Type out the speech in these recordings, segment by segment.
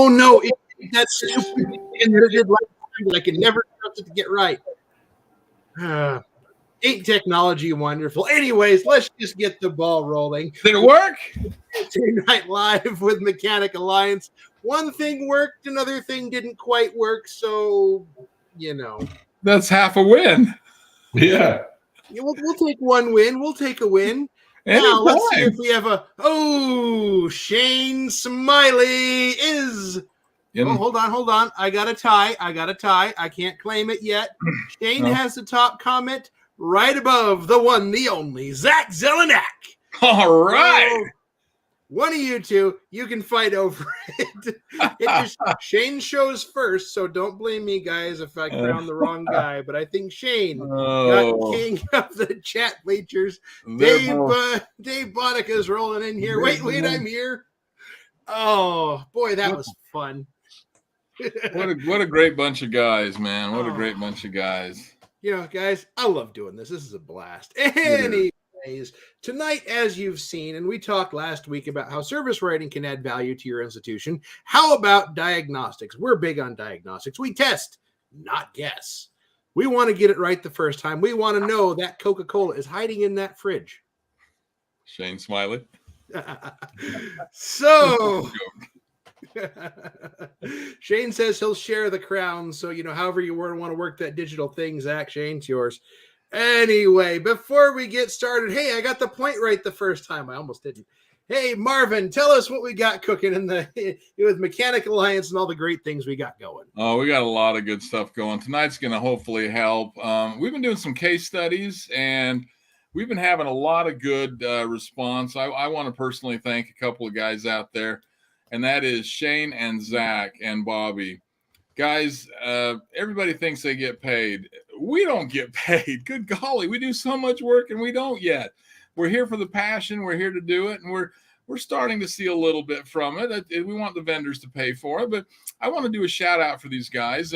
Oh no, that's stupid. And it did last time, but I can never trust it to get right. Ain't technology wonderful? Anyways, let's just get the ball rolling. Did it work? Tuesday Night Live with Mechanic Alliance. One thing worked, another thing didn't quite work. So, That's half a win. Yeah. We'll take one win. We'll take a win. Anytime. Now, let's see if we have Shane Smiley is. Hold on. I got a tie. I can't claim it yet. Shane has the top comment right above the one, the only, Zach Zelenak. All right. So, one of you two, you can fight over it. Shane shows first, so don't blame me, guys, if I crown the wrong guy. But I think Shane got king of the chat bleachers. Dave Bonica's rolling in here. Wait, I'm here. Oh, boy, that was fun. What a great bunch of guys, man. What a great bunch of guys. Guys, I love doing this. This is a blast. Anyways, tonight, as you've seen, and we talked last week about how service writing can add value to your institution. How about diagnostics? We're big on diagnostics. We test, not guess. We want to get it right the first time. We want to know that Coca-Cola is hiding in that fridge. Shane Smiley. So... Shane says he'll share the crown. So, however you want to work that digital thing, Zach, Shane's yours. Anyway, before we get started, hey, I got the point right the first time. I almost didn't. Hey, Marvin, tell us what we got cooking with Mechanic Alliance and all the great things we got going. Oh, we got a lot of good stuff going. Tonight's going to hopefully help. We've been doing some case studies, and we've been having a lot of good response. I want to personally thank a couple of guys out there. And that is Shane and Zach and Bobby. Guys, everybody thinks they get paid. We don't get paid. Good golly, we do so much work and we don't yet. We're here for the passion. We're here to do it. And we're starting to see a little bit from it. We want the vendors to pay for it. But I want to do a shout out for these guys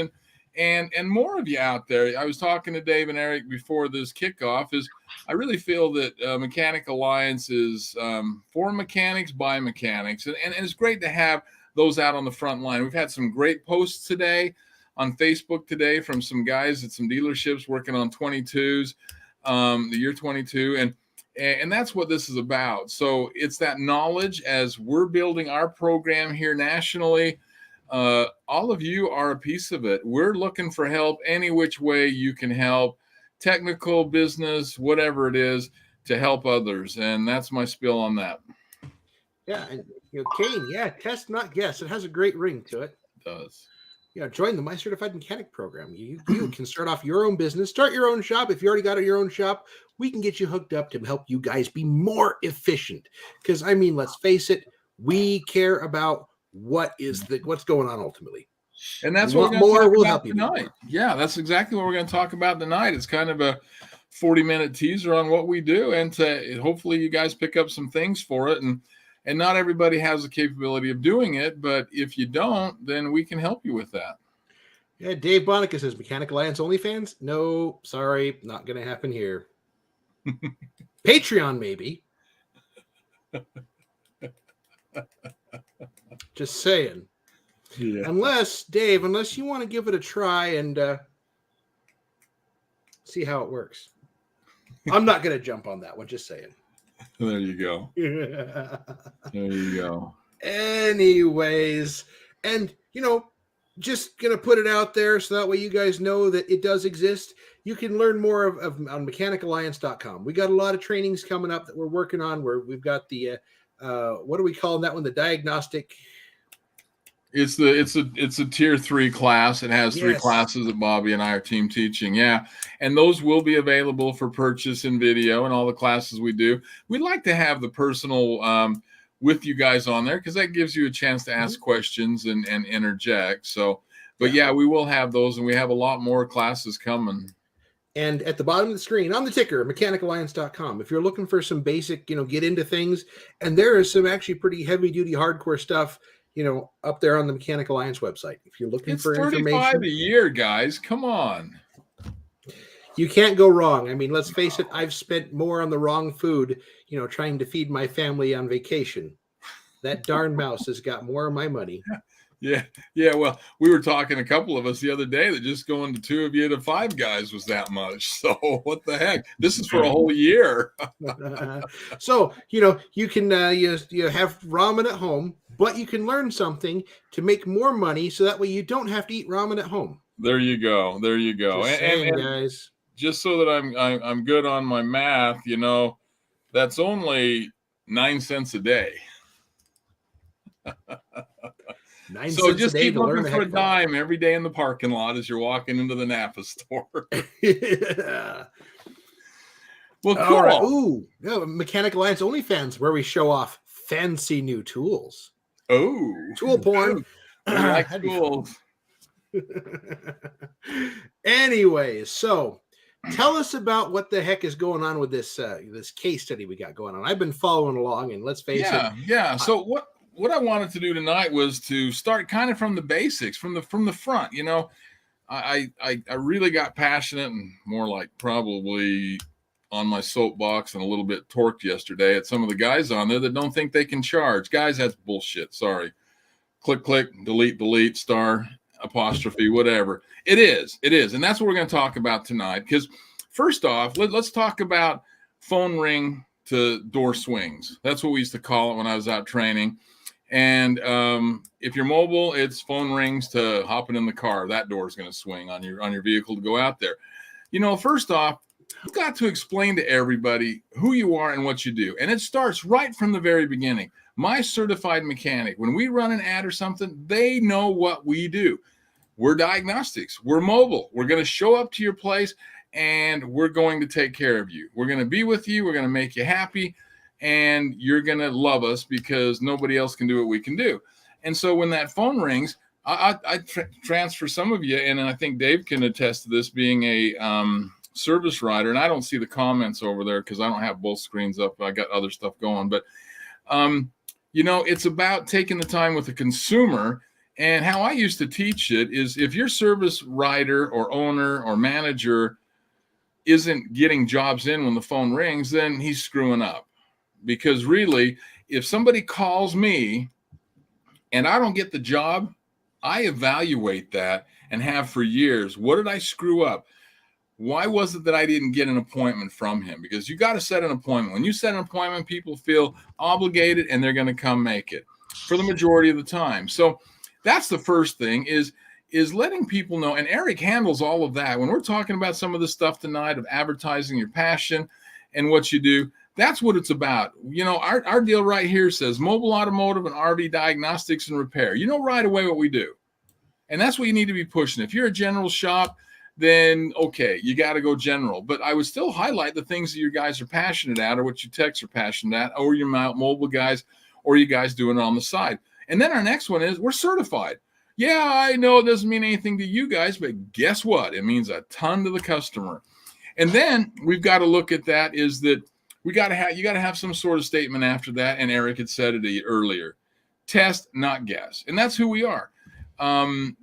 and more of you out there. I was talking to Dave and Eric before this kickoff. I really feel that Mechanic Alliance is for mechanics by mechanics, and it's great to have those out on the front line. We've had some great posts today on Facebook today from some guys at some dealerships working on 22s, the year 22, and that's what this is about. So it's that knowledge as we're building our program here nationally. All of you are a piece of it. We're looking for help any which way you can help, technical, business, whatever it is, to help others. And that's my spiel on that. Yeah, and Kane, test not guess. It has a great ring to it. It does. Join the My Certified Mechanic program. You can start off your own business, start your own shop. If you already got your own shop, we can get you hooked up to help you guys be more efficient. Because let's face it, we care about what's going on ultimately. And that's what we're going to talk about tonight. Yeah, that's exactly what we're going to talk about tonight. It's kind of a 40-minute teaser on what we do, and to hopefully you guys pick up some things for it. And not everybody has the capability of doing it, but if you don't, then we can help you with that. Yeah, Dave Bonica says, Mechanic Alliance OnlyFans? No, sorry, not going to happen here. Patreon, maybe. Just saying. Yeah. Unless you want to give it a try and see how it works. I'm not going to jump on that one, just saying. There you go. There you go. Anyways, and, just going to put it out there so that way you guys know that it does exist. You can learn more on mechanicalliance.com. We got a lot of trainings coming up that we're working on where we've got the, what do we call that one? The diagnostic. It's a tier 3 class. It has 3 classes that Bobby and I are team teaching. Yeah. And those will be available for purchase in video and all the classes we do. We'd like to have the personal with you guys on there because that gives you a chance to ask questions and interject. So, but yeah, we will have those, and we have a lot more classes coming. And at the bottom of the screen on the ticker, mechanicalliance.com, if you're looking for some basic, get into things, and there is some actually pretty heavy duty hardcore stuff, up there on the Mechanic Alliance website. If you're looking for information. It's $35 a year, guys. Come on. You can't go wrong. Let's face it. I've spent more on the wrong food, trying to feed my family on vacation. That darn mouse has got more of my money. Yeah. Yeah. Well, we were talking, a couple of us the other day, that just going to 2 of you to 5 guys was that much. So what the heck? This is for a whole year. So, you can you have ramen at home, but you can learn something to make more money so that way you don't have to eat ramen at home. There you go. There you go. Just saying, guys. Just so that I'm good on my math, that's only 9 cents a day. 9 So cents just a day keep to learn looking a for heck a of a lot. dime every day in the parking lot as you're walking into the Napa store. Well, cool. All right. Ooh, Mechanic Alliance OnlyFans, where we show off fancy new tools. Oh, Tool porn. We like tools. Anyways, so tell us about what the heck is going on with this this case study we got going on. I've been following along, and let's face it. Yeah. So what I wanted to do tonight was to start kind of from the basics, from the front. I really got passionate and more like probably on my soapbox and a little bit torqued yesterday at some of the guys on there that don't think they can charge. Guys, that's bullshit. Sorry. Click, delete, star, apostrophe, whatever. It is. And that's what we're going to talk about tonight. Because first off, let's talk about phone ring to door swings. That's what we used to call it when I was out training. And if you're mobile, it's phone rings to hopping in the car. That door is going to swing on your vehicle to go out there. First off, you've got to explain to everybody who you are and what you do. And it starts right from the very beginning. My certified mechanic, when we run an ad or something, they know what we do. We're Diagnostics. We're mobile. We're going to show up to your place and we're going to take care of you. We're going to be with you. We're going to make you happy. And you're going to love us because nobody else can do what we can do. And so when that phone rings, I transfer some of you, and I think Dave can attest to this, being a service writer. And I don't see the comments over there because I don't have both screens up. I got other stuff going. But, it's about taking the time with the consumer. And how I used to teach it is, if your service writer or owner or manager isn't getting jobs in when the phone rings, then he's screwing up. Because really, if somebody calls me and I don't get the job, I evaluate that and have for years. What did I screw up? Why was it that I didn't get an appointment from him? Because you got to set an appointment. When you set an appointment, people feel obligated and they're going to come make it for the majority of the time. So that's the first thing, is letting people know. And Eric handles all of that. When we're talking about some of the stuff tonight of advertising your passion and what you do, that's what it's about. Our deal right here says mobile automotive and RV diagnostics and repair. You know right away what we do. And that's what you need to be pushing. If you're a general shop, then okay, you got to go general. But I would still highlight the things that you guys are passionate at, or what you techs are passionate at, or your mobile guys, or you guys doing it on the side. And then our next one is, we're certified. Yeah, I know it doesn't mean anything to you guys, but guess what? It means a ton to the customer. And then we've got to look at that, is that you got to have some sort of statement after that. And Eric had said it earlier: test, not guess. And that's who we are.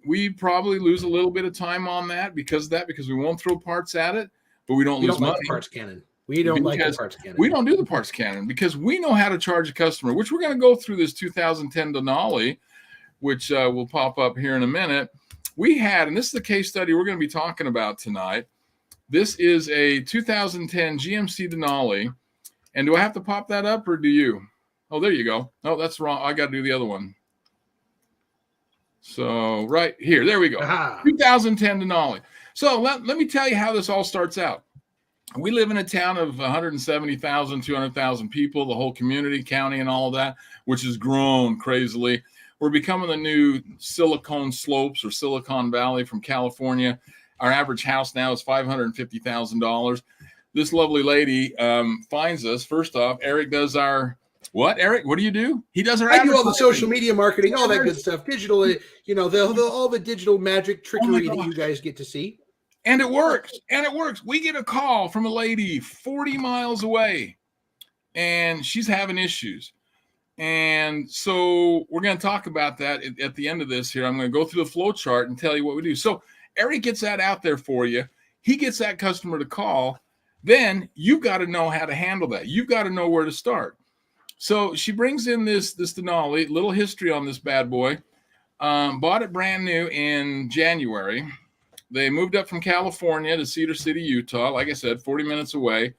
We probably lose a little bit of time on that because we won't throw parts at it, but we don't lose money. Like the parts cannon. We don't like the parts cannon. We don't do the parts cannon because we know how to charge a customer, which we're going to go through this 2010 Denali, which will pop up here in a minute. We had, and this is the case study we're going to be talking about tonight. This is a 2010 GMC Denali. And do I have to pop that up, or do you? Oh, there you go. Oh, that's wrong. I got to do the other one. So right here, there we go. 2010 Denali. So let me tell you how this all starts out. We live in a town of 170,000, 200,000 people, the whole community, county, and all of that, which has grown crazily. We're becoming the new Silicon Slopes or Silicon Valley from California. Our average house now is $550,000. This lovely lady finds us. First off, Eric does our what? Eric, what do you do? He does our. I do all the social media marketing, all that good stuff, digital. All the digital magic trickery that you guys get to see. And it works. We get a call from a lady 40 miles away, and she's having issues. And so we're going to talk about that at the end of this here. I'm going to go through the flow chart and tell you what we do. So Eric gets that out there for you. He gets that customer to call. Then you've got to know how to handle that. You've got to know where to start. So she brings in this Denali, little history on this bad boy. Bought it brand new in January. They moved up from California to Cedar City, Utah. Like I said, 40 minutes away.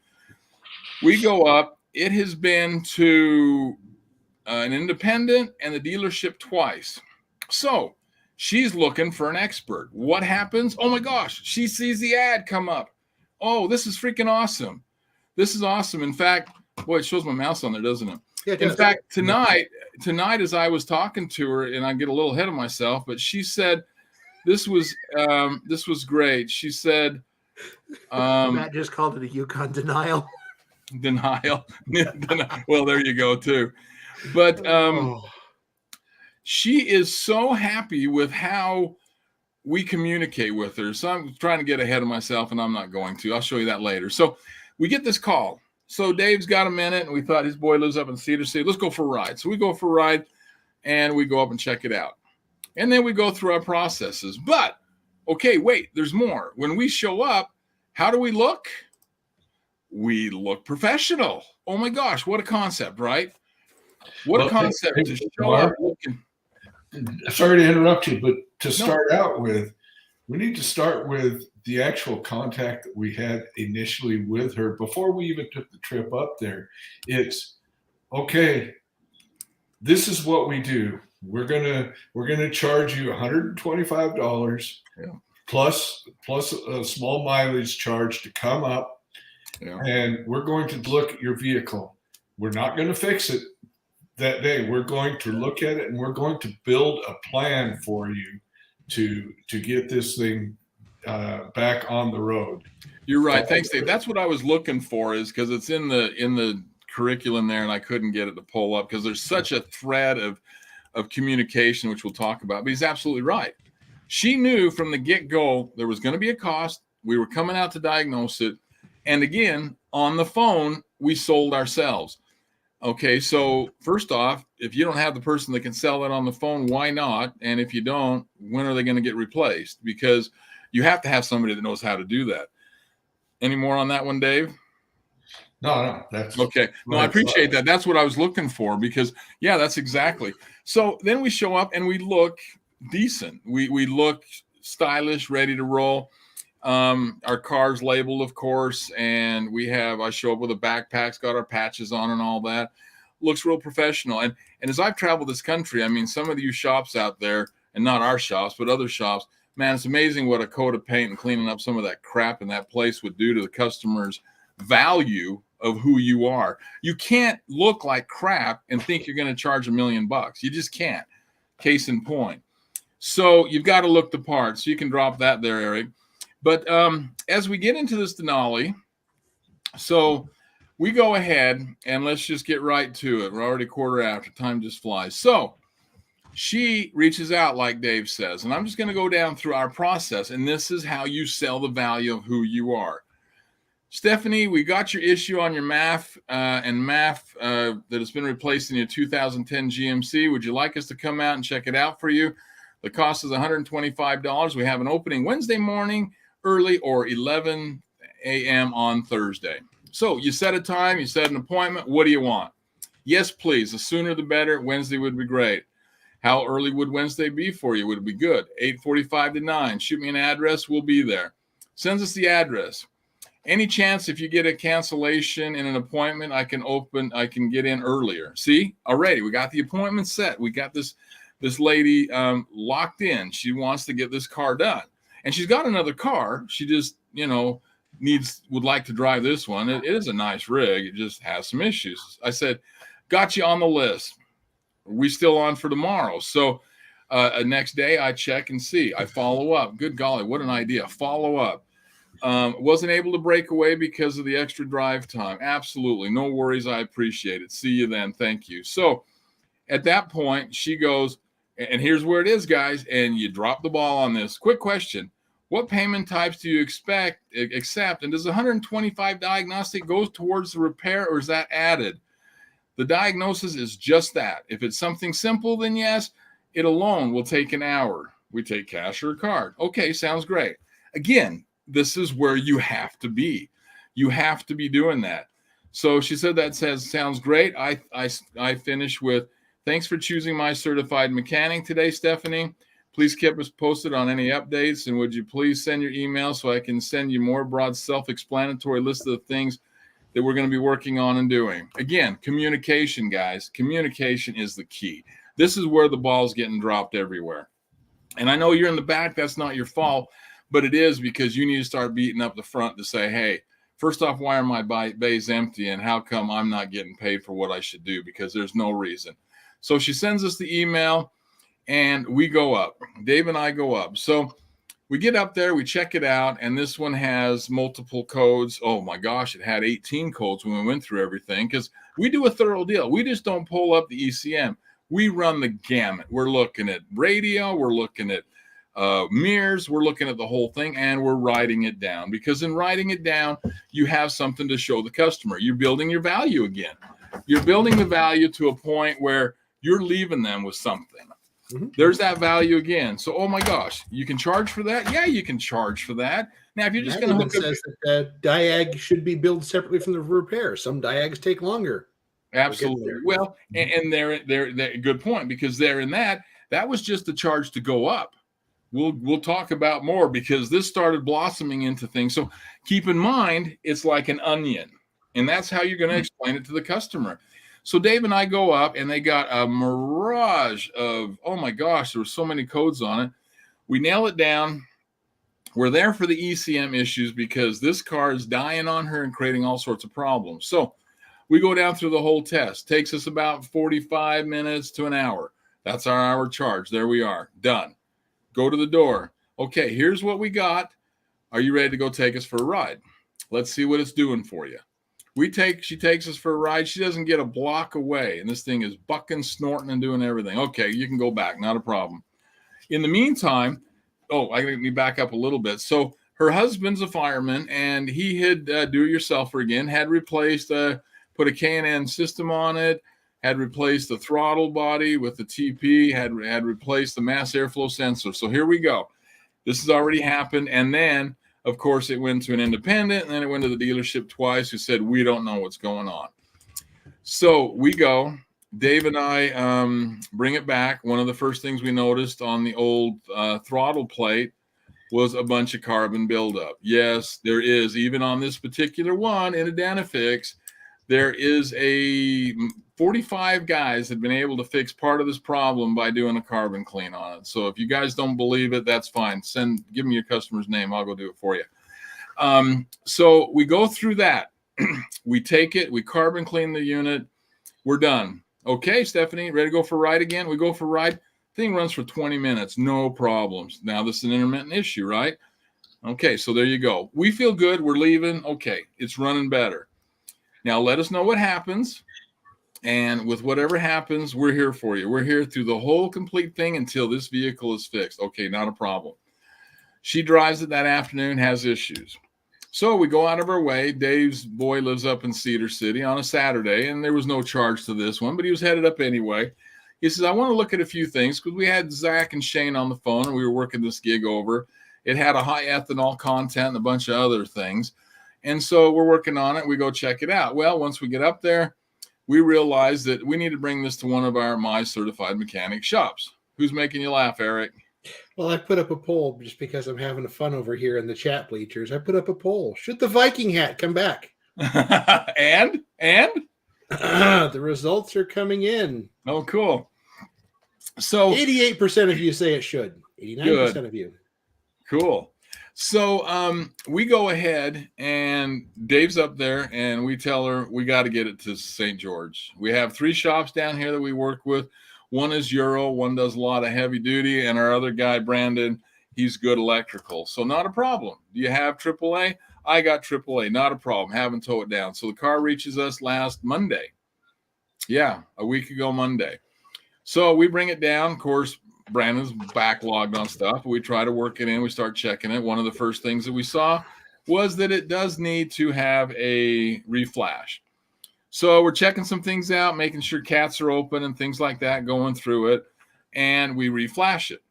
We go up. It has been to an independent and the dealership twice. So she's looking for an expert. What happens? Oh my gosh, she sees the ad come up. Oh, this is freaking awesome. This is awesome. In fact, boy, it shows my mouse on there, doesn't it? Yeah, in fact, tonight, as I was talking to her, and I get a little ahead of myself, but she said this was great. She said, Matt just called it a Yukon denial. Denial. Well, there you go too. But she is so happy with how we communicate with her. So I'm trying to get ahead of myself, and I'm not going to. I'll show you that later. So we get this call. So Dave's got a minute, and we thought his boy lives up in Cedar City. Let's go for a ride. So we go for a ride, and we go up and check it out. And then we go through our processes. But, okay, wait, there's more. When we show up, how do we look? We look professional. Oh, my gosh, what a concept, right? What a concept to show up looking. Sorry to interrupt you, but to start out with, we need to start with the actual contact that we had initially with her before we even took the trip up there. It's okay. This is what we do. We're gonna charge you $125 plus a small mileage charge to come up, and we're going to look at your vehicle. We're not going to fix it that day. We're going to look at it, and we're going to build a plan for you to get this thing back on the road. You're right. Thanks, Dave. That's what I was looking for, is because it's in the curriculum there, and I couldn't get it to pull up because there's such a thread of communication, which we'll talk about. But he's absolutely right. She knew from the get-go there was going to be a cost. We were coming out to diagnose it. And again, on the phone, we sold ourselves. Okay, so first off, if you don't have the person that can sell that on the phone, why not? And if you don't, when are they going to get replaced? Because you have to have somebody that knows how to do that. Any more on that one, Dave? No, that's okay. No, I appreciate that. That's what I was looking for, because yeah, that's exactly. So then we show up and we look decent. We look stylish, ready to roll. Our car's labeled, of course, and I show up with a backpack, it's got our patches on and all that. Looks real professional. And as I've traveled this country, I mean, some of you shops out there, and not our shops, but other shops, man, it's amazing what a coat of paint and cleaning up some of that crap in that place would do to the customer's value of who you are. You can't look like crap and think you're going to charge $1 million. You just can't. Case in point. So you've got to look the part. So you can drop that there, Eric. But as we get into this Denali, so we go ahead and let's just get right to it. We're already quarter after. Time just flies. So she reaches out, like Dave says, and I'm just going to go down through our process. And this is how you sell the value of who you are. Stephanie, we got your issue on your MAF that has been replaced in your 2010 GMC. Would you like us to come out and check it out for you? The cost is $125. We have an opening Wednesday morning, early, or 11 a.m. on Thursday. So you set a time, you set an appointment. What do you want? Yes, please. The sooner the better. Wednesday would be great. How early would Wednesday be for you? Would it be good? 8:45 to 9. Shoot me an address. We'll be there. Sends us the address. Any chance if you get a cancellation in an appointment, I can get in earlier. See, already we got the appointment set. We got this lady locked in. She wants to get this car done. And she's got another car. She just, would like to drive this one. It is a nice rig. It just has some issues. I said, got you on the list. Are we still on for tomorrow? So next day I check and see. I follow up. Good golly, what an idea. Follow up. Wasn't able to break away because of the extra drive time. Absolutely. No worries. I appreciate it. See you then. Thank you. So at that point, she goes, and here's where it is, guys, and you drop the ball on this. Quick question. What payment types do you accept? And does 125 diagnostic go towards the repair, or is that added? The diagnosis is just that. If it's something simple, then yes, it alone will take an hour. We take cash or a card. Okay, sounds great. Again, this is where you have to be. You have to be doing that. So she said that sounds great. I finish with, Thanks for choosing my certified mechanic today, Stephanie. Please keep us posted on any updates, and would you please send your email so I can send you more broad self-explanatory list of things that we're going to be working on and doing. Again, communication, guys. Communication is the key. This is where the ball's getting dropped everywhere. And I know you're in the back. That's not your fault, but it is because you need to start beating up the front to say, hey, first off, why are my bays empty, and how come I'm not getting paid for what I should do? Because there's no reason. So she sends us the email, and we go up. Dave and I go up. So we get up there, we check it out, and this one has multiple codes. Oh my gosh, it had 18 codes when we went through everything, because we do a thorough deal. We just don't pull up the ECM. We run the gamut. We're looking at radio, we're looking at mirrors, we're looking at the whole thing, and we're writing it down, because in writing it down, you have something to show the customer. You're building your value again. You're building the value to a point where you're leaving them with something. There's that value again. So, oh my gosh, you can charge for that? Yeah, you can charge for that. Now, if you're just going to hook up, says that diag should be billed separately from the repair. Some diags take longer. Absolutely. Well, and they're good point, because there in that was just a charge to go up. We'll talk about more, because this started blossoming into things. So keep in mind, it's like an onion, and that's how you're going to explain it to the customer. So Dave and I go up, and they got a mirage of, oh my gosh, there were so many codes on it. We nail it down. We're there for the ECM issues, because this car is dying on her and creating all sorts of problems. So we go down through the whole test. Takes us about 45 minutes to an hour. That's our hour charge. There we are. Done. Go to the door. Okay, here's what we got. Are you ready to go take us for a ride? Let's see what it's doing for you. She takes us for a ride. She doesn't get a block away, and this thing is bucking, snorting, and doing everything. Okay, you can go back. Not a problem. In the meantime, I need to back up a little bit. So her husband's a fireman, and he had do-it-yourselfer again, had replaced, put a K&N system on it, had replaced the throttle body with the TP, had replaced the mass airflow sensor. So here we go. This has already happened, and then of course, it went to an independent, and then it went to the dealership twice, who said, we don't know what's going on. So we go. Dave and I bring it back. One of the first things we noticed on the old throttle plate was a bunch of carbon buildup. Yes, there is. Even on this particular one in Diagnostics, there is a 45 guys have been able to fix part of this problem by doing a carbon clean on it. So if you guys don't believe it, that's fine. Give me your customer's name. I'll go do it for you. So we go through that. We take it. We carbon clean the unit. We're done. Okay, Stephanie, ready to go for a ride again? We go for a ride. Thing runs for 20 minutes. No problems. Now this is an intermittent issue, right? Okay, so there you go. We feel good. We're leaving. Okay, it's running better. Now let us know what happens. And with whatever happens, we're here for you. We're here through the whole complete thing until this vehicle is fixed. Okay, not a problem. She drives it that afternoon, has issues. So we go out of our way. Dave's boy lives up in Cedar City on a Saturday, and there was no charge to this one, but he was headed up anyway. He says, I want to look at a few things, because we had Zach and Shane on the phone, and we were working this gig over. It had a high ethanol content and a bunch of other things. And so we're working on it. We go check it out. Well, once we get up there, we realized that we need to bring this to one of our My Certified Mechanic shops. Who's making you laugh, Eric? Well, I put up a poll just because I'm having fun over here in the chat bleachers. I put up a poll. Should the Viking hat come back? And? The results are coming in. Oh, cool. So 88% of you say it should. 89% of you. Cool. So we go ahead, and Dave's up there, and we tell her we got to get it to St. George. We have 3 shops down here that we work with. One is Euro, one does a lot of heavy duty, and our other guy, Brandon, he's good electrical. So not a problem. Do you have AAA? I got AAA. Not a problem. Have them tow it down. So the car reaches us last Monday. Yeah, a week ago Monday. So we bring it down. Of course, Brandon's backlogged on stuff. We try to work it in. We start checking it. One of the first things that we saw was that it does need to have a reflash. So we're checking some things out, making sure cats are open and things like that, going through it, and we reflash it.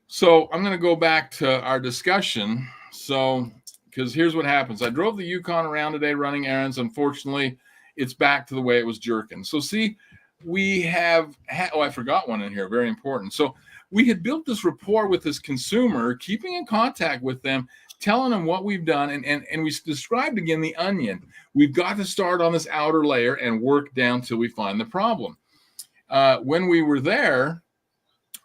So I'm going to go back to our discussion. So, because here's what happens. I drove the Yukon around today running errands. Unfortunately, it's back to the way it was jerking. So see, we have I forgot one in here, very important. So we had built this rapport with this consumer, keeping in contact with them, telling them what we've done, and we described again the onion. We've got to start on this outer layer and work down till we find the problem. When we were there,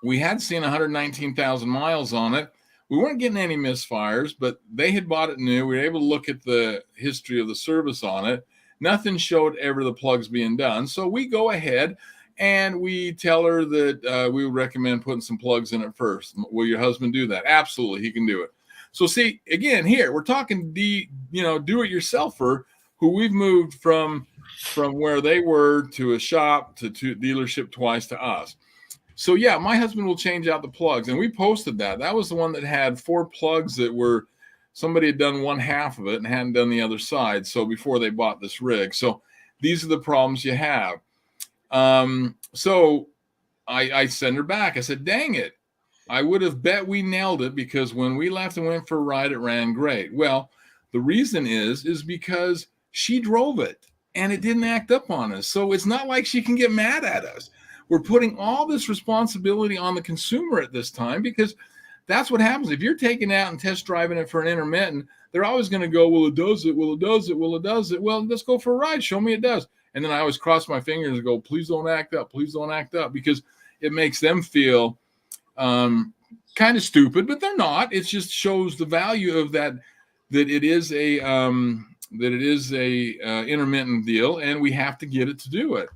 we had seen 119,000 miles on it. We weren't getting any misfires, but they had bought it new. We were able to look at the history of the service on it. Nothing showed ever the plugs being done. So we go ahead and we tell her that we would recommend putting some plugs in it first. Will your husband do that? Absolutely, he can do it. So see, again, here we're talking do-it-yourselfer who we've moved from where they were to a shop to dealership twice to us. So yeah, my husband will change out the plugs, and we posted that. That was the one that had 4 plugs that were somebody had done one half of it and hadn't done the other side. So before they bought this rig, so these are the problems you have. So I send her back. I said, dang it. I would have bet we nailed it because when we left and went for a ride, it ran great. Well, the reason is because she drove it and it didn't act up on us. So it's not like she can get mad at us. We're putting all this responsibility on the consumer at this time because that's what happens. If you're taking out and test driving it for an intermittent, they're always going to go, well, it does it. Well, it does it. Well, it does it. Well, let's go for a ride. Show me it does. And then I always cross my fingers and go, please don't act up. Please don't act up, because it makes them feel kind of stupid, but they're not. It just shows the value of that it is a intermittent deal, and we have to get it to do it.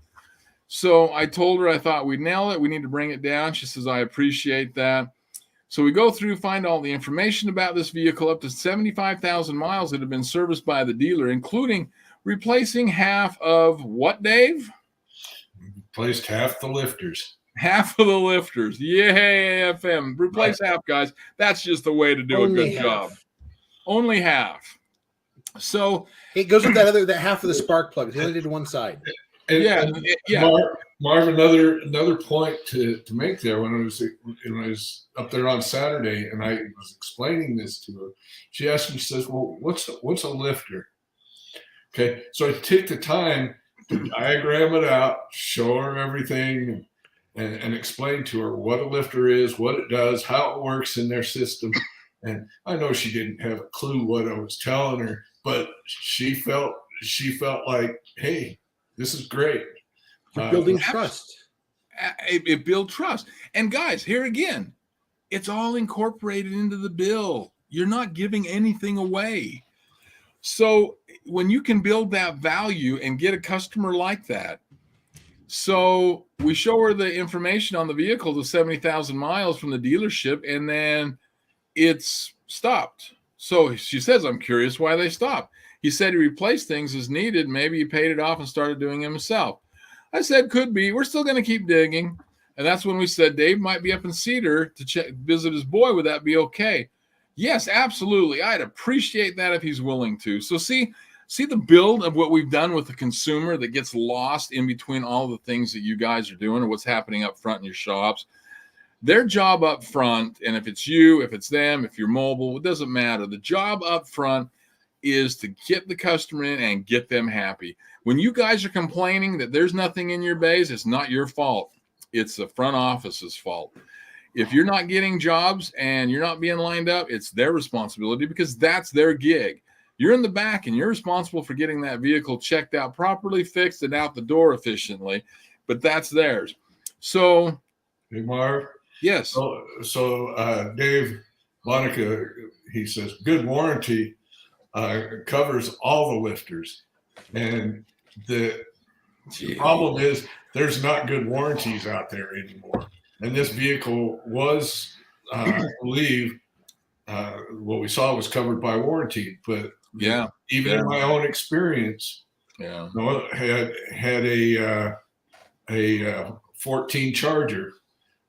So I told her I thought we'd nail it. We need to bring it down. She says, I appreciate that. So we go through, find all the information about this vehicle, up to 75,000 miles that have been serviced by the dealer, including replacing half of what, Dave? Replaced half the lifters. Half of the lifters. Yay, AFM. Replace half, guys. That's just the way to do a good job. Only half. So it goes with that half of the spark plugs. He only did one side. And Marv, another point to make there, when I was up there on Saturday and I was explaining this to her, she asked me, she says, well, what's a lifter? Okay, so I took the time to diagram it out, show her everything, and explain to her what a lifter is, what it does, how it works in their system. And I know she didn't have a clue what I was telling her, but she felt like, hey, this is great. Building trust. It builds trust. And guys, here again, it's all incorporated into the bill. You're not giving anything away. So when you can build that value and get a customer like that, so we show her the information on the vehicle to 70,000 miles from the dealership, and then it's stopped. So she says, I'm curious why they stopped. He said he replaced things as needed. Maybe he paid it off and started doing it himself. I said, could be. We're still going to keep digging. And that's when we said Dave might be up in Cedar to visit his boy. Would that be okay? Yes, absolutely. I'd appreciate that if he's willing to. So see the build of what we've done with the consumer that gets lost in between all the things that you guys are doing or what's happening up front in your shops. Their job up front, and if it's you, if it's them, if you're mobile, it doesn't matter. The job up front is to get the customer in and get them happy. When you guys are complaining that there's nothing in your bays, it's not your fault. It's the front office's fault. If you're not getting jobs and you're not being lined up, it's their responsibility because that's their gig. You're in the back and you're responsible for getting that vehicle checked out properly, fixed, and out the door efficiently, but that's theirs. So, hey, Marv. Yes. So Dave Monica, he says, good warranty covers all the lifters. And the problem is there's not good warranties out there anymore. And this vehicle was, I believe, what we saw was covered by warranty. But yeah, even in my own experience, had a 14 Charger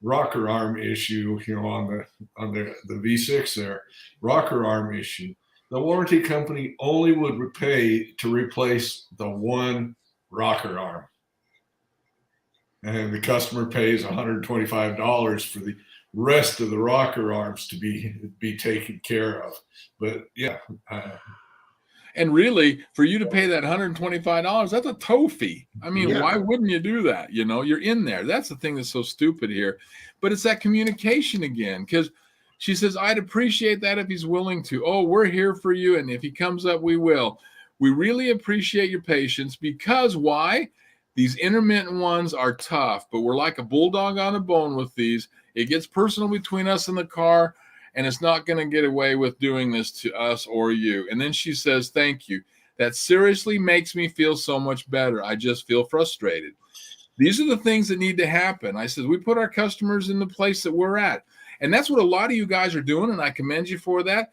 rocker arm issue, on the V6 there, rocker arm issue. The warranty company only would pay to replace the one rocker arm. And the customer pays $125 for the rest of the rocker arms to be taken care of. But yeah. And really, for you to pay that $125, that's a tow fee. I mean, Yeah. why wouldn't you do that? You know, you're in there. That's the thing that's so stupid here. But it's that communication again, because she says, I'd appreciate that if he's willing to. Oh, we're here for you. And if he comes up, we will. We really appreciate your patience because why? These intermittent ones are tough, but we're like a bulldog on a bone with these. It gets personal between us and the car, and it's not going to get away with doing this to us or you. And then she says, thank you. That seriously makes me feel so much better. I just feel frustrated. These are the things that need to happen. I said, we put our customers in the place that we're at. And that's what a lot of you guys are doing, and I commend you for that.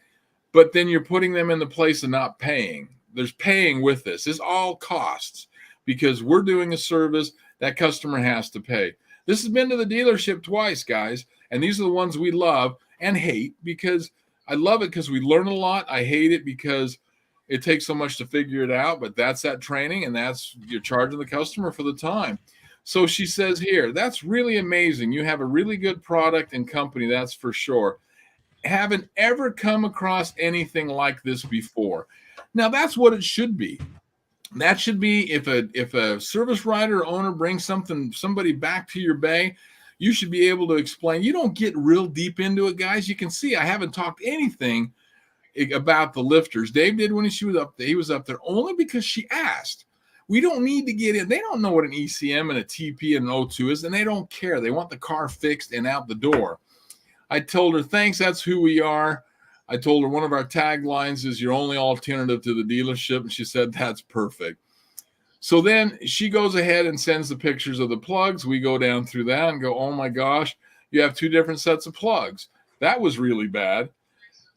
But then you're putting them in the place of not paying. There's paying with this. It's all costs because we're doing a service that customer has to pay. This has been to the dealership twice, guys, and these are the ones we love and hate because I love it because we learn a lot. I hate it because it takes so much to figure it out, but that's that training, and that's you're charging the customer for the time. So she says here, that's really amazing. You have a really good product and company, that's for sure. Haven't ever come across anything like this before. Now, that's what it should be. That should be if a service writer or owner brings somebody back to your bay, you should be able to explain. You don't get real deep into it, guys. You can see I haven't talked anything about the lifters. Dave did when she was up there. He was up there only because she asked. We don't need to get in. They don't know what an ECM and a TP and an O2 is, and they don't care. They want the car fixed and out the door. I told her, thanks, that's who we are. I told her one of our taglines is your only alternative to the dealership, and she said, that's perfect. So then she goes ahead and sends the pictures of the plugs. We go down through that and go, oh my gosh, you have two different sets of plugs. That was really bad.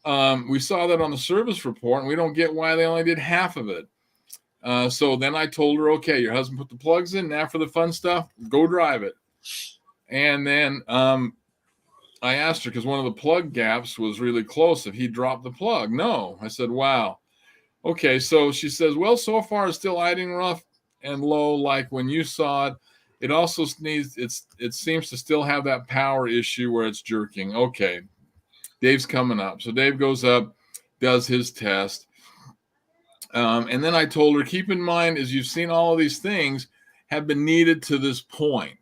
We saw that on the service report, and we don't get why they only did half of it. So then I told her, okay, your husband put the plugs in. Now for the fun stuff, go drive it. And then I asked her, because one of the plug gaps was really close, if he dropped the plug. No. I said, wow. Okay, so she says, well, so far it's still idling rough and low like when you saw it. It also it seems to still have that power issue where it's jerking. Okay, Dave's coming up. So Dave goes up, does his test. And then I told her, keep in mind, as you've seen, all of these things have been needed to this point.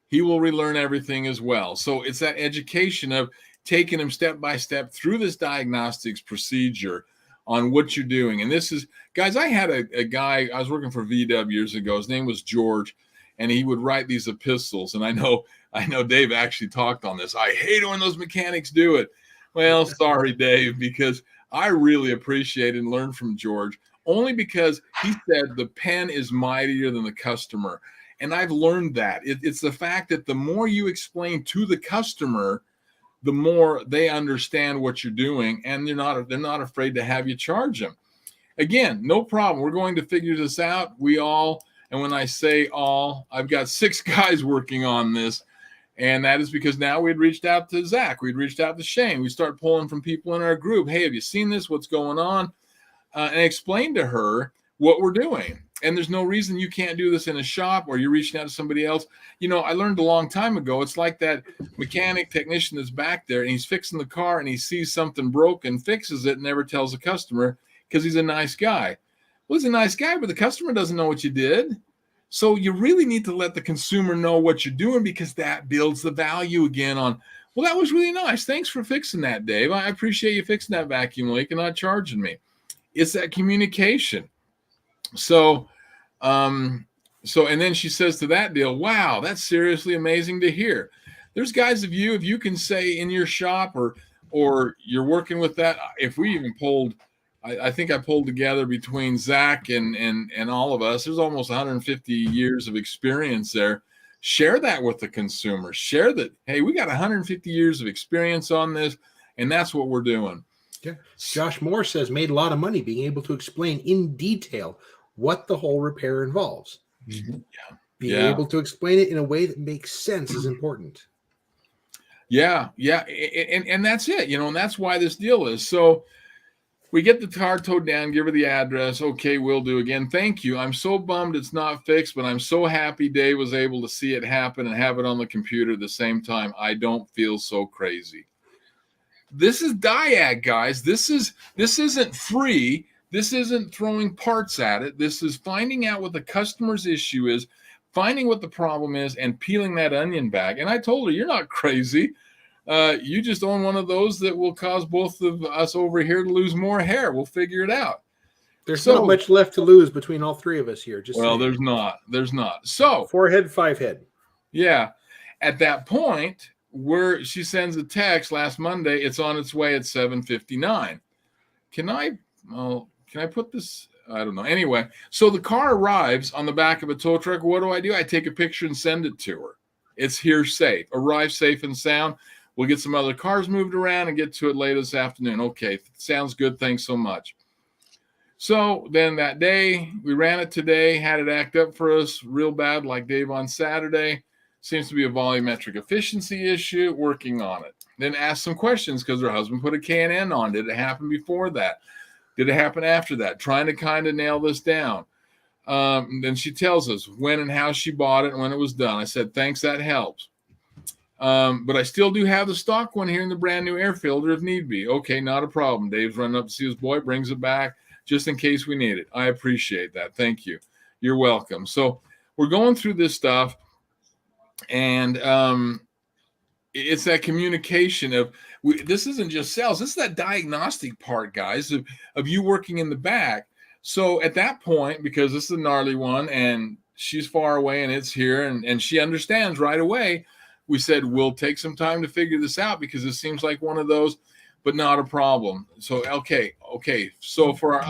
He will relearn everything as well. So it's that education of taking him step by step through this diagnostics procedure on what you're doing. And this is, guys, I had a guy, I was working for VW years ago. His name was George, and he would write these epistles. And I know Dave actually talked on this. I hate it when those mechanics do it. Well, sorry, Dave, because I really appreciate and learned from George, only because he said the pen is mightier than the customer. And I've learned that. It's the fact that the more you explain to the customer, the more they understand what you're doing, and they're not afraid to have you charge them. Again, no problem. We're going to figure this out. We all, and when I say all, I've got 6 guys working on this, and that is because now we'd reached out to Zach. We'd reached out to Shane. We start pulling from people in our group. Hey, have you seen this? What's going on? And explain to her what we're doing. And there's no reason you can't do this in a shop or you're reaching out to somebody else. You know, I learned a long time ago, it's like that mechanic technician that's back there and he's fixing the car and he sees something broken, fixes it, and never tells the customer because he's a nice guy. Well, he's a nice guy, but the customer doesn't know what you did. So you really need to let the consumer know what you're doing, because that builds the value again on, well, that was really nice. Thanks for fixing that, Dave. I appreciate you fixing that vacuum leak and not charging me. It's that communication. So, and then she says to that deal, wow, that's seriously amazing to hear. There's guys of you, if you can say in your shop or you're working with that, if we even pulled, I think I pulled together between Zach and all of us, there's almost 150 years of experience there. Share that with the consumer. Share that, hey, we got 150 years of experience on this, and that's what we're doing. Yeah. Josh Moore says made a lot of money being able to explain in detail what the whole repair involves. Mm-hmm. Being able to explain it in a way that makes sense is important. Yeah. And that's it, you know, and that's why this deal is. So we get the car towed down, give her the address. Okay, will do. Again, thank you. I'm so bummed it's not fixed, but I'm so happy Dave was able to see it happen and have it on the computer at the same time. I don't feel so crazy. This is Diag, guys. This isn't free. This isn't throwing parts at it. This is finding out what the customer's issue is, finding what the problem is, and peeling that onion back. And I told her, you're not crazy. You just own one of those that will cause both of us over here to lose more hair. We'll figure it out. There's not much left to lose between all three of us here. Just well, saying. there's not. So 4 head, 5 head. Yeah. At that point, where she sends a text last Monday, it's on its way at 7:59. Can I put this? I don't know. Anyway, so the car arrives on the back of a tow truck. What do? I take a picture and send it to her. It's here safe. Arrive safe and sound. We'll get some other cars moved around and get to it later this afternoon. Okay, sounds good. Thanks so much. So then that day, we ran it today, had it act up for us real bad like Dave on Saturday. Seems to be a volumetric efficiency issue, working on it. Then asked some questions because her husband put a K&N on. Did it happen before that? Did it happen after that? Trying to kind of nail this down. Then she tells us when and how she bought it and when it was done. I said, thanks, that helps. But I still do have the stock one here in the brand new air filter if need be. Okay, not a problem. Dave's running up to see his boy, brings it back just in case we need it. I appreciate that. Thank you. You're welcome. So we're going through this stuff, and it's that communication of this isn't just sales. This is that diagnostic part, guys, of you working in the back. So at that point, because this is a gnarly one and she's far away and it's here and she understands right away, we said, we'll take some time to figure this out because this seems like one of those, but not a problem. So, okay. So for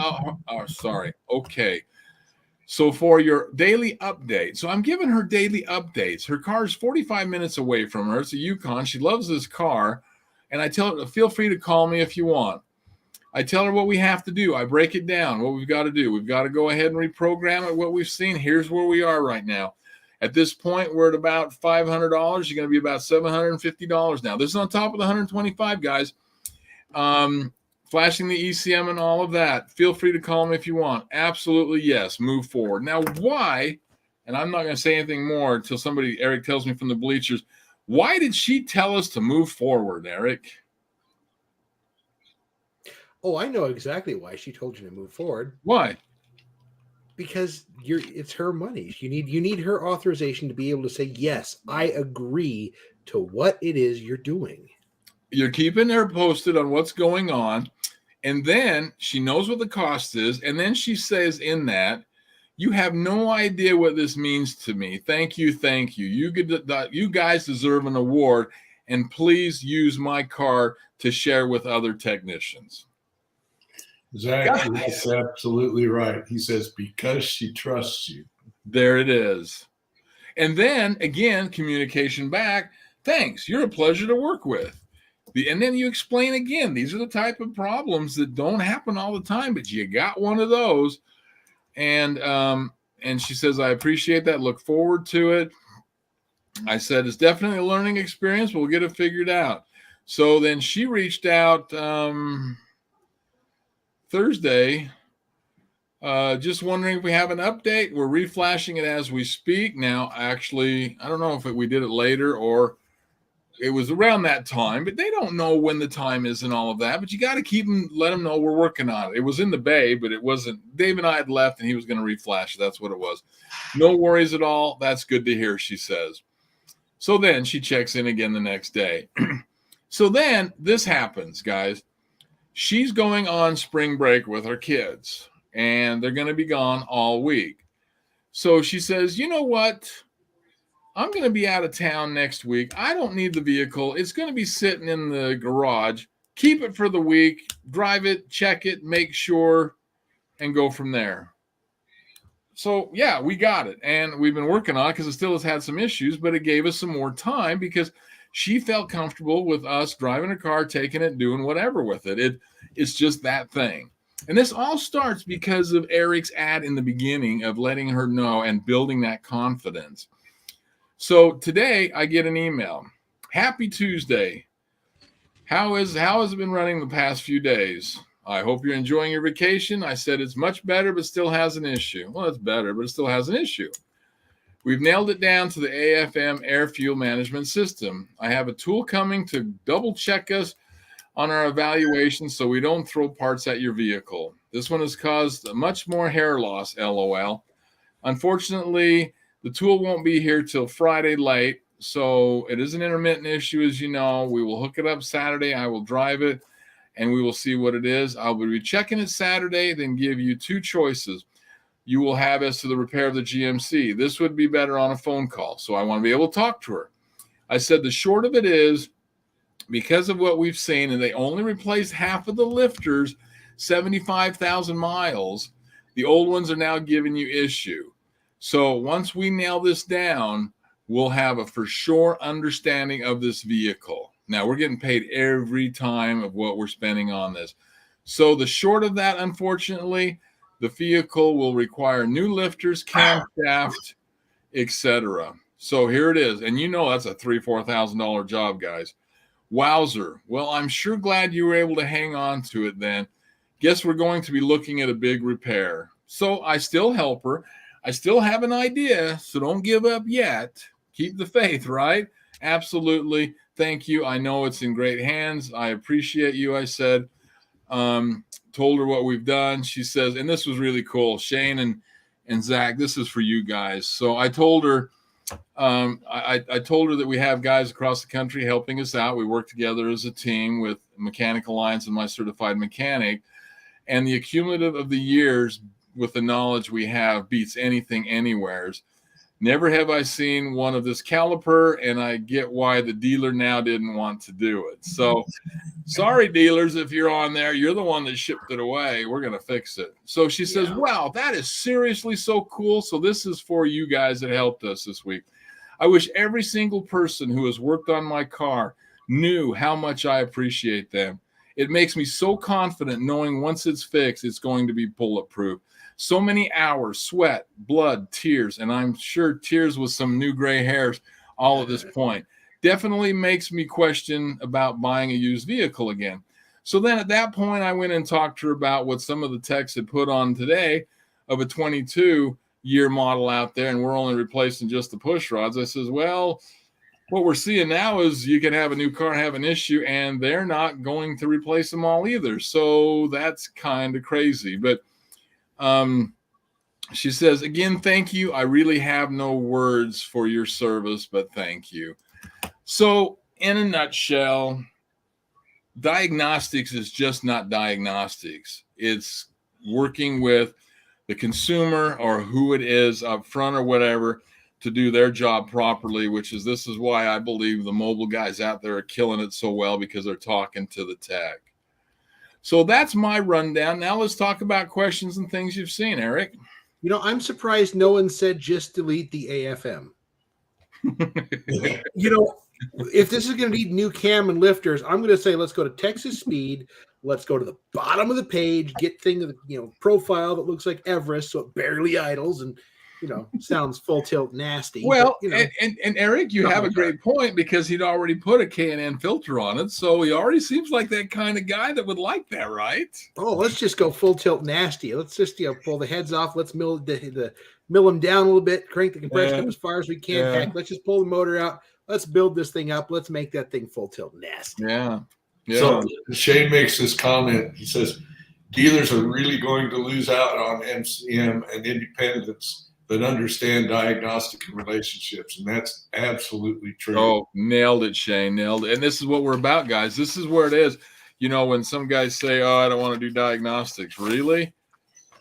So for your daily update, so I'm giving her daily updates. Her car's 45 minutes away from her. It's a Yukon. She loves this car. And I tell her, feel free to call me if you want. I tell her what we have to do. I break it down, what we've got to do. We've got to go ahead and reprogram it, what we've seen. Here's where we are right now. At this point, we're at about $500. You're going to be about $750 now. This is on top of the $125, guys. Flashing the ECM and all of that. Feel free to call me if you want. Absolutely, yes. Move forward. Now, why, and I'm not going to say anything more until Eric tells me from the bleachers, why did she tell us to move forward, Eric? Oh, I know exactly why she told you to move forward. Why? Because it's her money. You need her authorization to be able to say, yes, I agree to what it is you're doing. You're keeping her posted on what's going on. And then she knows what the cost is. And then she says in that, you have no idea what this means to me. Thank you. You guys deserve an award. And please use my car to share with other technicians. Exactly. That's absolutely right. He says, because she trusts you. There it is. And then, again, communication back. Thanks. You're a pleasure to work with. And then you explain again, these are the type of problems that don't happen all the time, but you got one of those. And she says, I appreciate that. Look forward to it. I said, it's definitely a learning experience. We'll get it figured out. So then she reached out Thursday, just wondering if we have an update. We're reflashing it as we speak. Now, actually, I don't know if we did it later or it was around that time, but they don't know when the time is and all of that. But you got to let them know we're working on it. It was in the bay, but it wasn't. Dave and I had left and he was going to reflash. That's what it was. No worries at all. That's good to hear, she says. So then she checks in again the next day. So then this happens, guys. She's going on spring break with her kids and they're going to be gone all week. So she says, you know what? I'm going to be out of town next week. I don't need the vehicle. It's going to be sitting in the garage. Keep it for the week. Drive it, check it, make sure, and go from there. So, yeah, we got it. And we've been working on it because it still has had some issues, but it gave us some more time because she felt comfortable with us driving her car, taking it, doing whatever with it. It's just that thing. And this all starts because of Eric's ad in the beginning of letting her know and building that confidence. So today I get an email. Happy Tuesday. How has it been running the past few days? I hope you're enjoying your vacation. I said it's much better, but still has an issue. Well, it's better, but it still has an issue. We've nailed it down to the AFM air fuel management system. I have a tool coming to double check us on our evaluation so we don't throw parts at your vehicle. This one has caused much more hair loss, LOL. Unfortunately, the tool won't be here till Friday late, so it is an intermittent issue, as you know. We will hook it up Saturday. I will drive it, and we will see what it is. I'll be checking it Saturday, then give you two choices you will have as to the repair of the GMC. This would be better on a phone call, so I want to be able to talk to her. I said the short of it is, because of what we've seen, and they only replaced half of the lifters, 75,000 miles, the old ones are now giving you issue. So once we nail this down, we'll have a for sure understanding of this vehicle. Now, we're getting paid every time of what we're spending on this. So the short of that, unfortunately, the vehicle will require new lifters, camshaft, etc. So here it is. And you know that's a $3,000, $4,000 job, guys. Wowzer. Well, I'm sure glad you were able to hang on to it then. Guess we're going to be looking at a big repair. So I still help her. I still have an idea, so don't give up yet. Keep the faith, right? Absolutely. Thank you. I know it's in great hands. I appreciate you, I said. Told her what we've done. She says, and this was really cool, Shane and Zach, this is for you guys. So I told her, I told her that we have guys across the country helping us out. We work together as a team with Mechanical Alliance and my certified mechanic. And the accumulative of the years with the knowledge we have beats anything anywheres. Never have I seen one of this caliper, and I get why the dealer now didn't want to do it. So sorry, dealers, if you're on there, you're the one that shipped it away. We're going to fix it. So she says, wow, that is seriously so cool. So this is for you guys that helped us this week. I wish every single person who has worked on my car knew how much I appreciate them. It makes me so confident knowing once it's fixed, it's going to be bulletproof. So many hours, sweat, blood, tears, and I'm sure tears with some new gray hairs all at this point. Definitely makes me question about buying a used vehicle again. So then at that point, I went and talked to her about what some of the techs had put on today of a 22-year model out there, and we're only replacing just the push rods. I says, well, what we're seeing now is you can have a new car have an issue, and they're not going to replace them all either. So that's kind of crazy. But she says, again, thank you. I really have no words for your service, but thank you. So in a nutshell, diagnostics is just not diagnostics. It's working with the consumer or who it is up front or whatever to do their job properly, this is why I believe the mobile guys out there are killing it so well, because they're talking to the tech. So that's my rundown. Now let's talk about questions and things you've seen, Eric. You know, I'm surprised no one said just delete the AFM. You know, if this is going to need new cam and lifters, I'm going to say let's go to Texas Speed. Let's go to the bottom of the page, get profile that looks like Everest, so it barely idles and, sounds full tilt nasty. Well, but, and Eric, you have a great point, because he'd already put a K&N filter on it, so he already seems like that kind of guy that would like that, right? Oh, let's just go full tilt nasty. Let's just pull the heads off. Let's mill them down a little bit, crank the compression up as far as we can. Heck, let's just pull the motor out. Let's build this thing up. Let's make that thing full tilt nasty. Yeah. So Shane makes this comment. He says, dealers are really going to lose out on MCM and independents that understand diagnostic relationships. And that's absolutely true. Oh, nailed it, Shane. Nailed it. And this is what we're about, guys. This is where it is. When some guys say, oh, I don't want to do diagnostics. Really?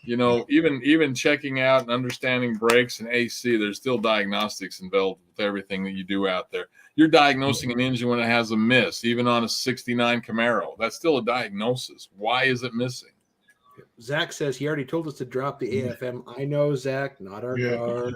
Even checking out and understanding brakes and AC, there's still diagnostics involved with everything that you do out there. You're diagnosing an engine when it has a miss, even on a 69 Camaro. That's still a diagnosis. Why is it missing? Zach says he already told us to drop the AFM. I know, Zach, not our car.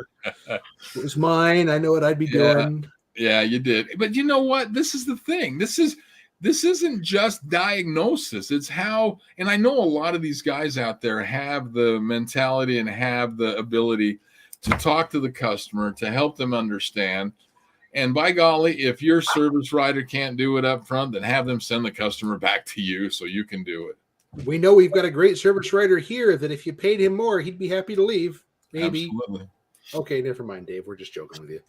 It was mine. I know what I'd be doing. Yeah, you did. But you know what? This is the thing. This isn't just diagnosis. It's how, and I know a lot of these guys out there have the mentality and have the ability to talk to the customer, to help them understand. And by golly, if your service writer can't do it up front, then have them send the customer back to you so you can do it. We know we've got a great service writer here that if you paid him more, he'd be happy to leave. Maybe. Absolutely. Okay, never mind, Dave. We're just joking with you.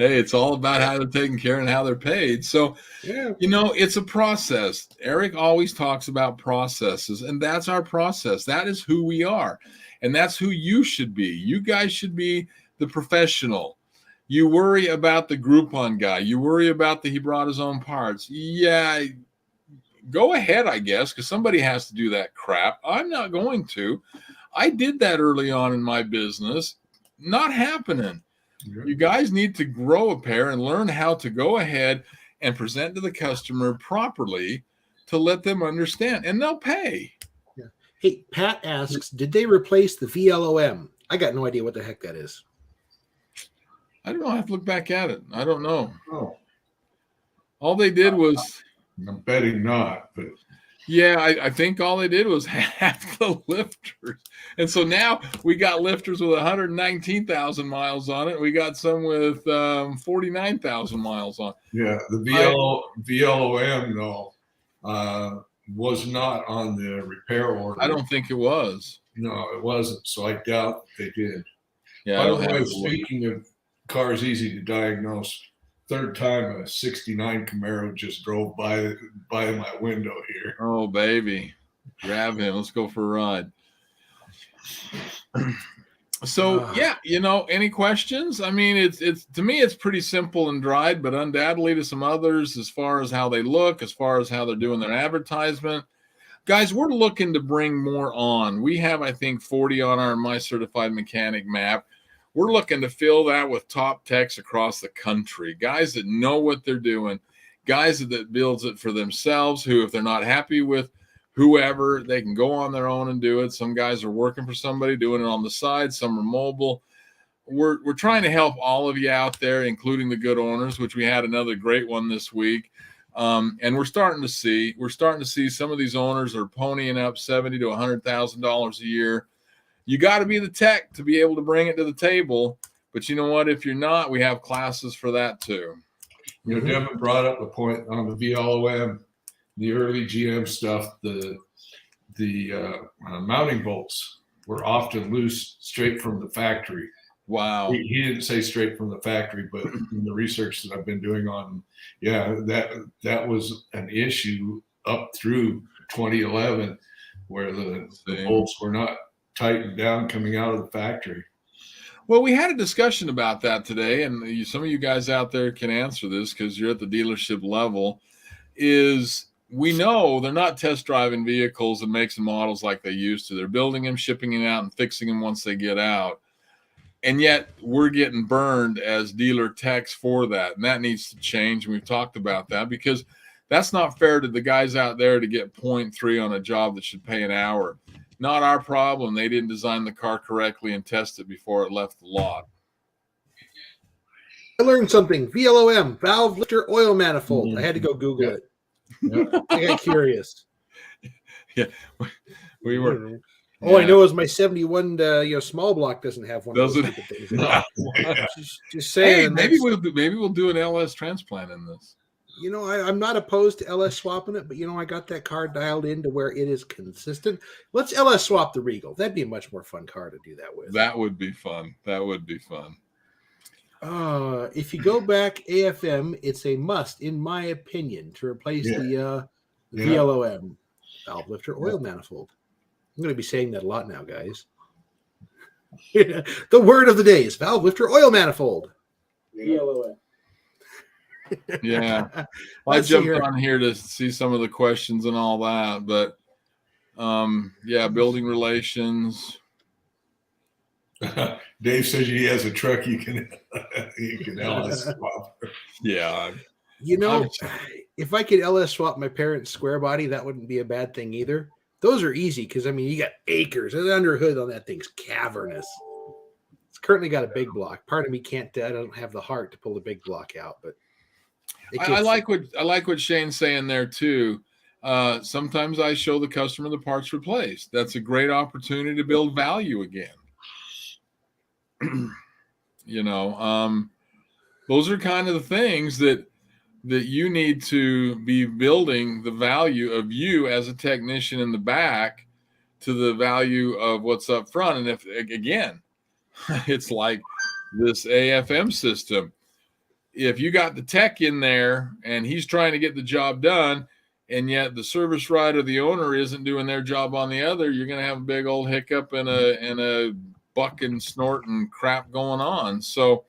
Hey, it's all about how they're taken care of and how they're paid. So, Yeah. it's a process. Eric always talks about processes, and that's our process. That is who we are, and that's who you should be. You guys should be the professional. You worry about the Groupon guy. You worry about he brought his own parts. Yeah, go ahead, I guess, because somebody has to do that crap. I'm not going to. I did that early on in my business. Not happening. You guys need to grow a pair and learn how to go ahead and present to the customer properly to let them understand, and they'll pay. Yeah. Hey, Pat asks, did they replace the VLOM? I got no idea what the heck that is. I don't know. I have to look back at it. I don't know. Oh. All they did was... I'm betting not, but... Yeah, I think all they did was half the lifters. And so now we got lifters with 119,000 miles on it. We got some with 49,000 miles on it. Yeah, the VLOM, though, was not on the repair order. I don't think it was. No, it wasn't. So I doubt they did. Yeah. By the way, speaking of cars easy to diagnose, third time a 69 Camaro just drove by my window here. Oh, baby. Grab him. Let's go for a ride. So, yeah, any questions? I mean, it's to me, it's pretty simple and dried, but undoubtedly to some others, as far as how they look, as far as how they're doing their advertisement. Guys, we're looking to bring more on. We have, I think, 40 on our My Certified Mechanic map. We're looking to fill that with top techs across the country, guys that know what they're doing, guys that builds it for themselves, who, if they're not happy with whoever, they can go on their own and do it. Some guys are working for somebody, doing it on the side. Some are mobile. We're trying to help all of you out there, including the good owners, which we had another great one this week. And we're starting to see some of these owners are ponying up $70,000 to $100,000 a year. You got to be the tech to be able to bring it to the table. But you know what? If you're not, we have classes for that too. Devin brought up a point on the VLOM, the early GM stuff. The mounting bolts were often loose straight from the factory. Wow. He didn't say straight from the factory, but in the research that I've been doing on, that was an issue up through 2011, where the bolts were not tightened down coming out of the factory. Well, we had a discussion about that today, and some of you guys out there can answer this because you're at the dealership level. We know they're not test driving vehicles and makes and models like they used to. They're building them, shipping them out, and fixing them once they get out. And yet we're getting burned as dealer techs for that. And that needs to change. And we've talked about that because that's not fair to the guys out there to get 0.3 on a job that should pay an hour. Not our problem. They didn't design the car correctly and test it before it left the lot. I learned something. VLOM, valve lifter oil manifold. Mm-hmm. I had to go Google it. Yeah. I got curious. Yeah, we were. All I know is my 71 small block doesn't have one of those things. No. Just saying. Hey, maybe we'll do an LS transplant in this. I'm not opposed to LS swapping it, but I got that car dialed in to where it is consistent. Let's LS swap the Regal. That'd be a much more fun car to do that with. That would be fun. If you go back AFM, it's a must, in my opinion, to replace the VLOM, valve lifter oil manifold. I'm going to be saying that a lot now, guys. The word of the day is valve lifter oil manifold. VLOM. Yeah, I jumped on here to see some of the questions and all that, but building relations. Dave says he has a truck you can LS swap. Yeah, if I could LS swap my parents' square body, that wouldn't be a bad thing either. Those are easy because you got acres, and the underhood on that thing's cavernous. It's currently got a big block. Part of me can't. I don't have the heart to pull the big block out, but. I like what Shane's saying there too. Sometimes I show the customer the parts replaced. That's a great opportunity to build value again. Those are kind of the things that you need to be building the value of you as a technician in the back to the value of what's up front. And if again, it's like this AFM system. if you got the tech in there and he's trying to get the job done, and yet the service rider, the owner, isn't doing their job on the other, you're going to have a big old hiccup and a buck and snort and crap going on. So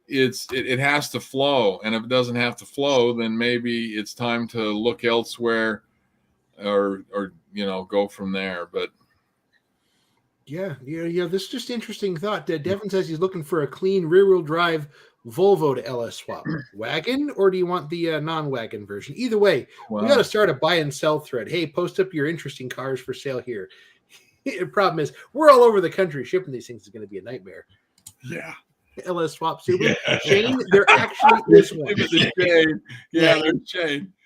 it has to flow. And if it doesn't have to flow, then maybe it's time to look elsewhere or go from there. But yeah. This is just interesting thought. Devin says he's looking for a clean rear-wheel drive Volvo to LS swap. Wagon, or do you want the non-wagon version? Either way, we got to start a buy and sell thread. Hey, post up your interesting cars for sale here. The problem is we're all over the country. Shipping these things is going to be a nightmare. Yeah. LS swap Subaru. Shane, there actually is one. There's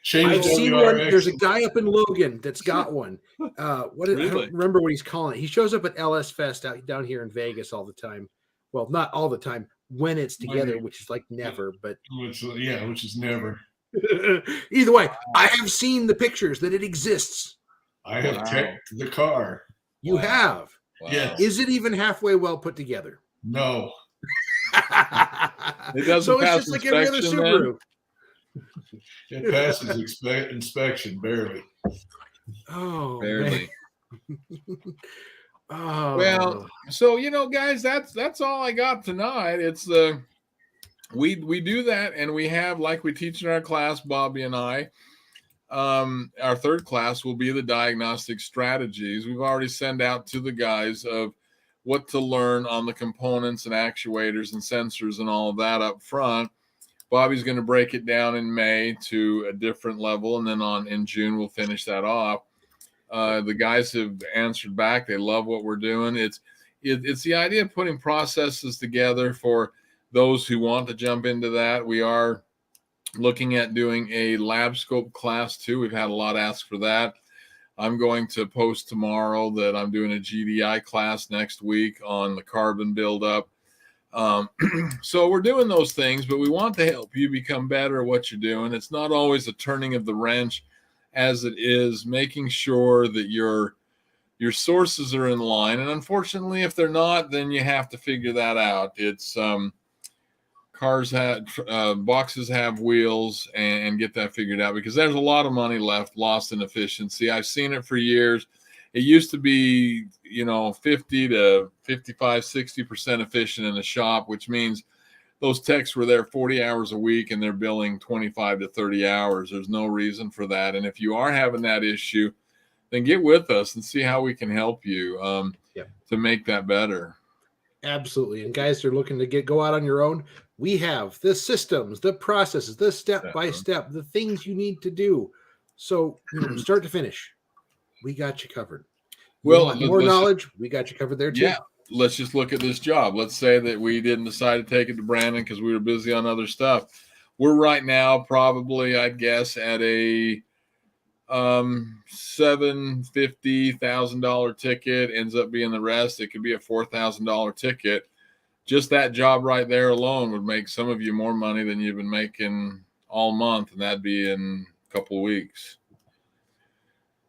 Shane. I've seen one. There's a guy up in Logan that's got one. I don't remember what he's calling it. He shows up at LS Fest down here in Vegas all the time. Well, not all the time when it's together, which is like never. But which is never. Either way, I have seen the pictures that it exists. I have checked the car. You have? Wow. Yes. Is it even halfway well put together? No. It doesn't so it's pass just like every other Subaru. It passes inspection barely. Oh, barely. Oh. Well, so guys, that's all I got tonight. It's we do that, and we have, like we teach in our class, Bobby and I. Our third class will be the diagnostic strategies. We've already sent out to the guys of what to learn on the components and actuators and sensors and all of that up front. Bobby's going to break it down in May to a different level, and then in June we'll finish that off. The guys have answered back. They love what we're doing. It's the idea of putting processes together for those who want to jump into that. We are looking at doing a lab scope class too. We've had a lot asked for that. I'm going to post tomorrow that I'm doing a GDI class next week on the carbon buildup. So we're doing those things, but we want to help you become better at what you're doing. It's not always a turning of the wrench, as it is making sure that your sources are in line. And unfortunately, if they're not, then you have to figure that out. It's cars have boxes have wheels, and get that figured out, because there's a lot of money lost in efficiency. I've seen it for years. It used to be 50 to 55, 60% efficient in the shop, which means those techs were there 40 hours a week and they're billing 25 to 30 hours. There's no reason for that. And if you are having that issue, then get with us and see how we can help you to make that better. Absolutely. And guys are looking to go out on your own. We have the systems, the processes, the step-by-step, the things you need to do. So start to finish, we got you covered. More knowledge, we got you covered there too. Yeah. Let's just look at this job. Let's say that we didn't decide to take it to Brandon because we were busy on other stuff. We're right now probably, I'd guess, at a $750,000 ticket. Ends up being the rest. It could be a $4,000 ticket. Just that job right there alone would make some of you more money than you've been making all month, and that'd be in a couple of weeks.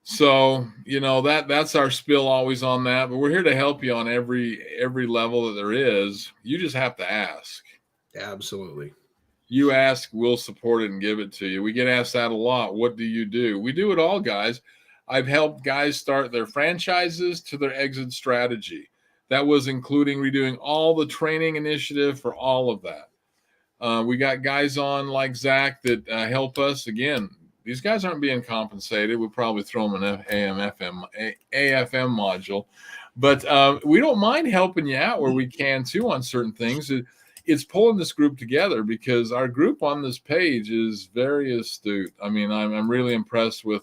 So, that's our spill always on that, but we're here to help you on every level that there is. You just have to ask. Absolutely. You ask, we'll support it and give it to you. We get asked that a lot. What do you do? We do it all, guys. I've helped guys start their franchises to their exit strategy. That was including redoing all the training initiative for all of that. We got guys on like Zach that help us. Again, these guys aren't being compensated. We'll probably throw them an AFM module. But we don't mind helping you out where we can, too, on certain things. It's pulling this group together, because our group on this page is very astute. I mean, I'm really impressed with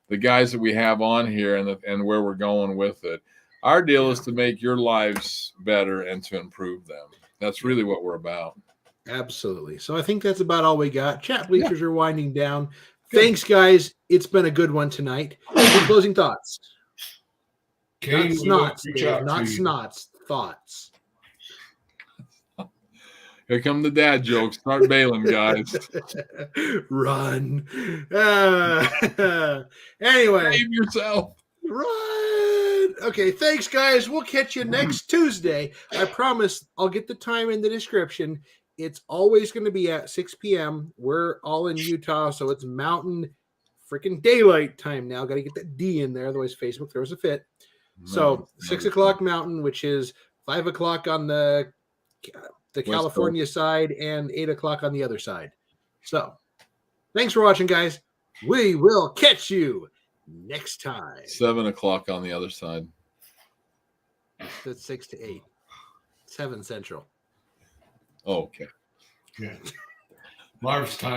the guys that we have on here and where we're going with it. Our deal is to make your lives better and to improve them. That's really what we're about. Absolutely. So I think that's about all we got. Chat bleachers are winding down. Thanks, guys. It's been a good one tonight. Any closing thoughts? Kane, not snots, Dave, not snots. Thoughts. Here come the dad jokes. Start bailing, guys. Run. Anyway. Save yourself. Run. Okay, thanks, guys. We'll catch you next Tuesday. I promise I'll get the time in the description. It's always going to be at 6 p.m. We're all in Utah, so it's Mountain freaking Daylight time now. Got to get that D in there, otherwise Facebook throws a fit. So 6 o'clock Mountain, which is 5 o'clock on the California side and 8 o'clock on the other side. So thanks for watching, guys. We will catch you next time. 7 o'clock on the other side. That's 6 to 8. 7 Central. Oh, okay. Yeah. Marv's time.